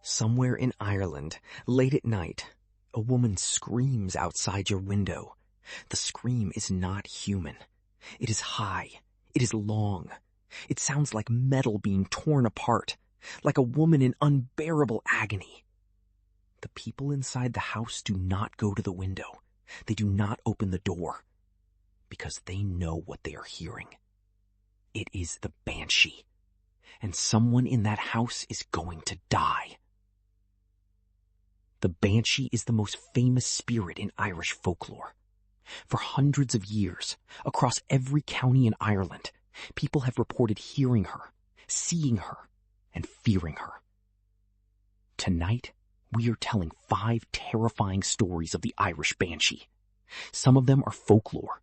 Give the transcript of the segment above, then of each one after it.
Somewhere in Ireland, late at night, a woman screams outside your window. The scream is not human. It is high. It is long. It sounds like metal being torn apart, like a woman in unbearable agony. The people inside the house do not go to the window. They do not open the door, because they know what they are hearing. It is the Banshee, and someone in that house is going to die. The Banshee is the most famous spirit in Irish folklore. For hundreds of years, across every county in Ireland, people have reported hearing her, seeing her, and fearing her. Tonight, we are telling 5 terrifying stories of the Irish Banshee. Some of them are folklore.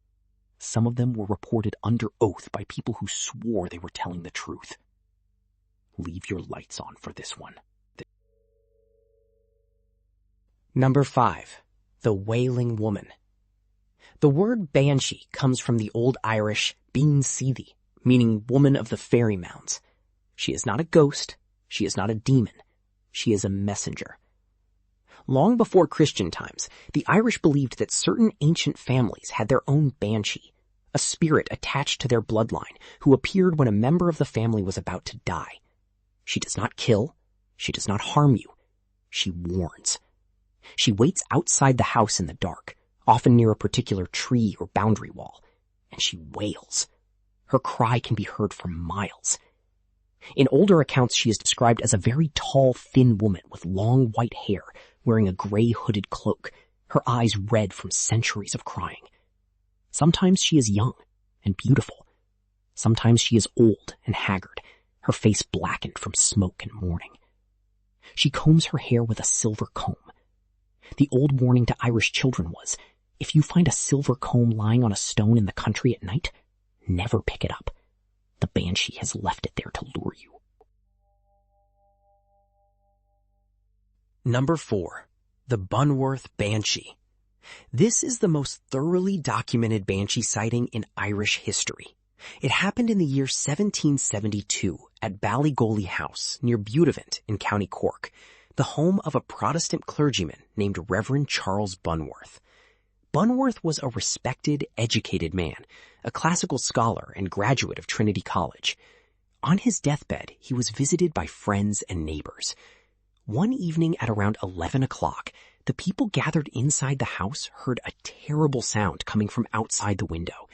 Some of them were reported under oath by people who swore they were telling the truth. Leave your lights on for this one. Number 5. The Wailing Woman. The word banshee comes from the Old Irish bean seethi, meaning woman of the fairy mounds. She is not a ghost. She is not a demon. She is a messenger. Long before Christian times, the Irish believed that certain ancient families had their own banshee, a spirit attached to their bloodline who appeared when a member of the family was about to die. She does not kill. She does not harm you. She warns. She waits outside the house in the dark, often near a particular tree or boundary wall, and she wails. Her cry can be heard for miles. In older accounts, she is described as a very tall, thin woman with long white hair, wearing a gray hooded cloak, her eyes red from centuries of crying. Sometimes she is young and beautiful. Sometimes she is old and haggard, her face blackened from smoke and mourning. She combs her hair with a silver comb. The old warning to Irish children was, if you find a silver comb lying on a stone in the country at night, never pick it up. The Banshee has left it there to lure you. Number 4. The Bunworth Banshee. This is the most thoroughly documented Banshee sighting in Irish history. It happened in the year 1772 at Ballygoley House near Buttevant in County Cork, the home of a Protestant clergyman named Reverend Charles Bunworth. Bunworth was a respected, educated man, a classical scholar and graduate of Trinity College. On his deathbed, he was visited by friends and neighbors. One evening at around 11 o'clock, the people gathered inside the house heard a terrible sound coming from outside the window.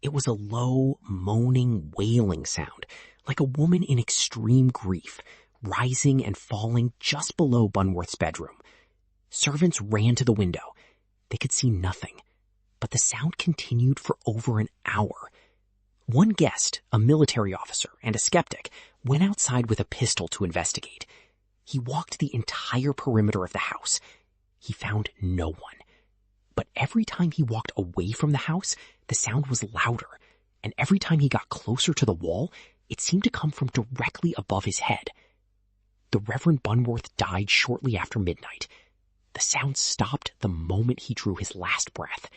It was a low, moaning, wailing sound, like a woman in extreme grief, rising and falling just below Bunworth's bedroom. Servants ran to the window. They could see nothing, but the sound continued for over an hour. One guest, a military officer and a skeptic, went outside with a pistol to investigate. He walked the entire perimeter of the house. He found no one. But every time he walked away from the house, the sound was louder, and every time he got closer to the wall, it seemed to come from directly above his head. The Reverend Bunworth died shortly after midnight. The sound stopped the moment he drew his last breath.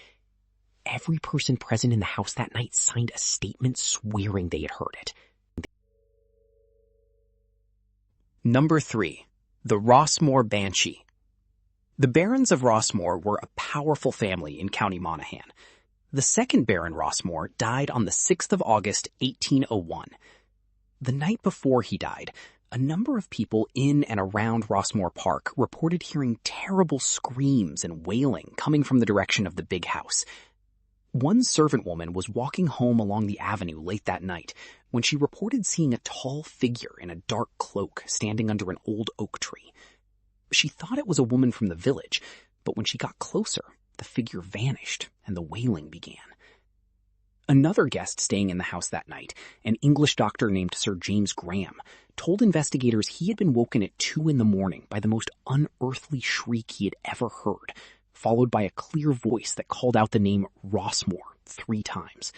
Every person present in the house that night signed a statement swearing they had heard it. Number 3. The Rossmore Banshee. The Barons of Rossmore were a powerful family in County Monaghan. The second Baron Rossmore died on the 6th of August, 1801. The night before he died, a number of people in and around Rossmore Park reported hearing terrible screams and wailing coming from the direction of the big house. One servant woman was walking home along the avenue late that night when she reported seeing a tall figure in a dark cloak standing under an old oak tree. She thought it was a woman from the village, but when she got closer, the figure vanished and the wailing began. Another guest staying in the house that night, an English doctor named Sir James Graham, told investigators he had been woken at 2 a.m. by the most unearthly shriek he had ever heard, followed by a clear voice that called out the name Rossmore 3 times.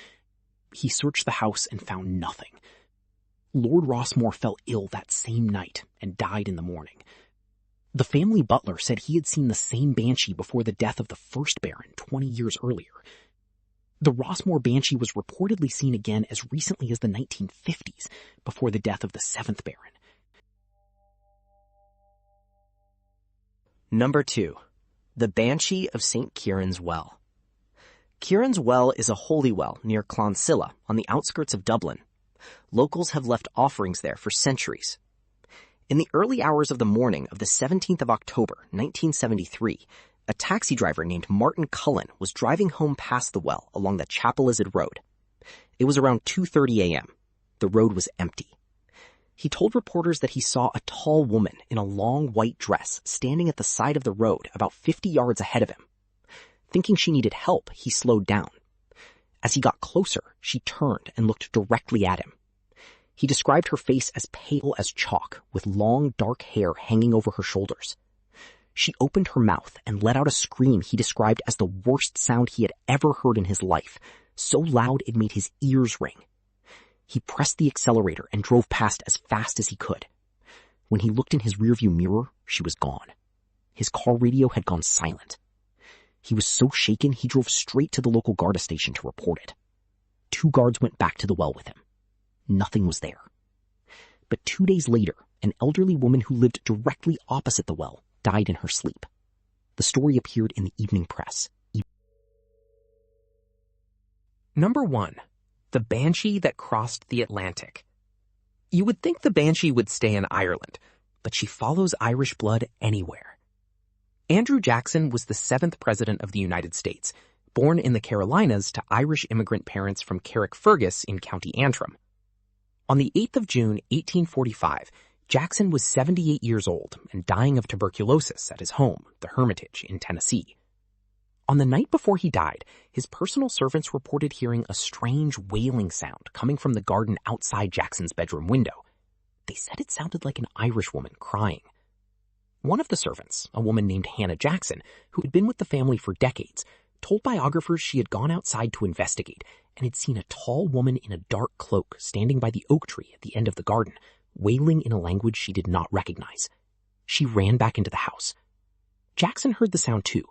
He searched the house and found nothing. Lord Rossmore fell ill that same night and died in the morning. The family butler said he had seen the same banshee before the death of the first Baron 20 years earlier. The Rossmore Banshee was reportedly seen again as recently as the 1950s, before the death of the 7th Baron. Number 2. The Banshee of St. Kieran's Well. Kieran's Well is a holy well near Clonsilla on the outskirts of Dublin. Locals have left offerings there for centuries. In the early hours of the morning of the 17th of October, 1973, a taxi driver named Martin Cullen was driving home past the well along the Chapelizod Road. It was around 2:30 a.m. The road was empty. He told reporters that he saw a tall woman in a long white dress standing at the side of the road about 50 yards ahead of him. Thinking she needed help, he slowed down. As he got closer, she turned and looked directly at him. He described her face as pale as chalk, with long dark hair hanging over her shoulders. She opened her mouth and let out a scream he described as the worst sound he had ever heard in his life, so loud it made his ears ring. He pressed the accelerator and drove past as fast as he could. When he looked in his rearview mirror, she was gone. His car radio had gone silent. He was so shaken he drove straight to the local Garda station to report it. 2 guards went back to the well with him. Nothing was there. But 2 days later, an elderly woman who lived directly opposite the well died in her sleep. The story appeared in the evening press. Number 1. The Banshee that crossed the Atlantic. You would think the Banshee would stay in Ireland, but she follows Irish blood anywhere. Andrew Jackson was the 7th president of the United States, born in the Carolinas to Irish immigrant parents from Carrickfergus in County Antrim. On the 8th of June, 1845, Jackson was 78 years old and dying of tuberculosis at his home, the Hermitage, in Tennessee. On the night before he died, his personal servants reported hearing a strange wailing sound coming from the garden outside Jackson's bedroom window. They said it sounded like an Irish woman crying. One of the servants, a woman named Hannah Jackson, who had been with the family for decades, told biographers she had gone outside to investigate and had seen a tall woman in a dark cloak standing by the oak tree at the end of the garden, wailing in a language she did not recognize. She ran back into the house. Jackson heard the sound too.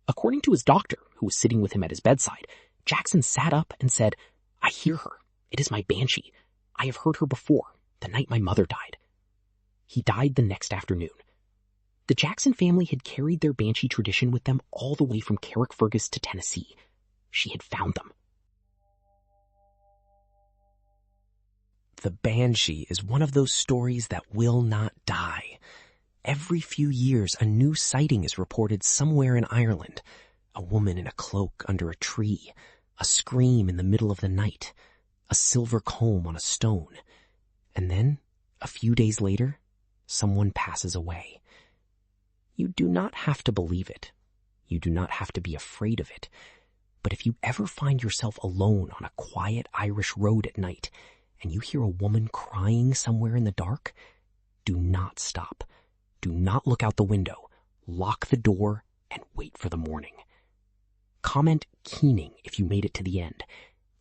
According to his doctor, who was sitting with him at his bedside, Jackson sat up and said, "I hear her. It is my Banshee. I have heard her before, the night my mother died." He died the next afternoon. The Jackson family had carried their Banshee tradition with them all the way from Carrickfergus to Tennessee. She had found them. The Banshee is one of those stories that will not die. Every few years, a new sighting is reported somewhere in Ireland. A woman in a cloak under a tree, a scream in the middle of the night, a silver comb on a stone. And then, a few days later, someone passes away. You do not have to believe it. You do not have to be afraid of it. But if you ever find yourself alone on a quiet Irish road at night, and you hear a woman crying somewhere in the dark, do not stop. Do not look out the window. Lock the door and wait for the morning. Comment keening if you made it to the end.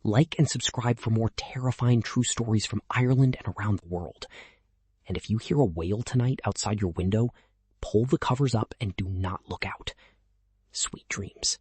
Like and subscribe for more terrifying true stories from Ireland and around the world. And if you hear a wail tonight outside your window, pull the covers up and do not look out. Sweet dreams.